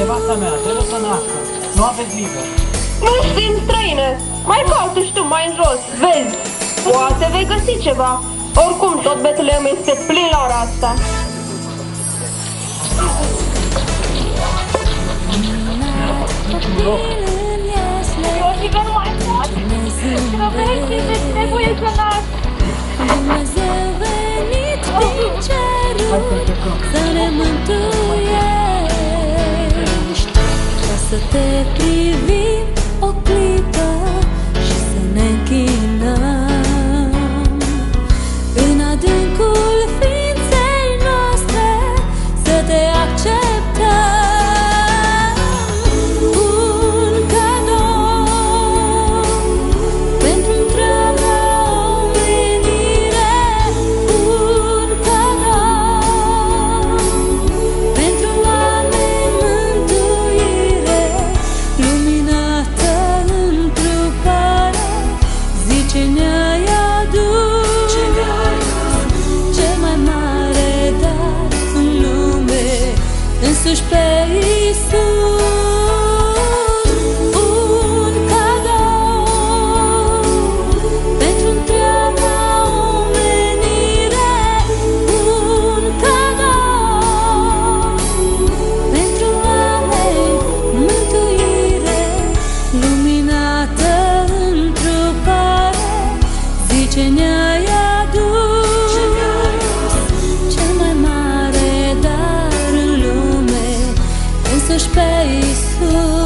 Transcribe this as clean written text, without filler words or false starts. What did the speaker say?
Nevasta mea trebuie să nască. Nu aveți liber. Nu știm, străine. Mai caută și tu mai în jos, vezi. Poate vei găsi ceva. Oricum, tot Betlehem este plin la ora asta. Iosif, nu mai pot. Grăbește, trebuie să nasc. Dumnezeu venit din cerul să ne mântuiești, ca să te privim o clipă și să ne închinăm în adâncul ființei noastre, să te acceptăm. Însuși pe Iisus, un cadou pentru întreaga omenire, un cadou pentru oameni, mântuire, luminată întrupare, zice ne-ai adus cel mai mare dar în lume, însuși pe Iisus.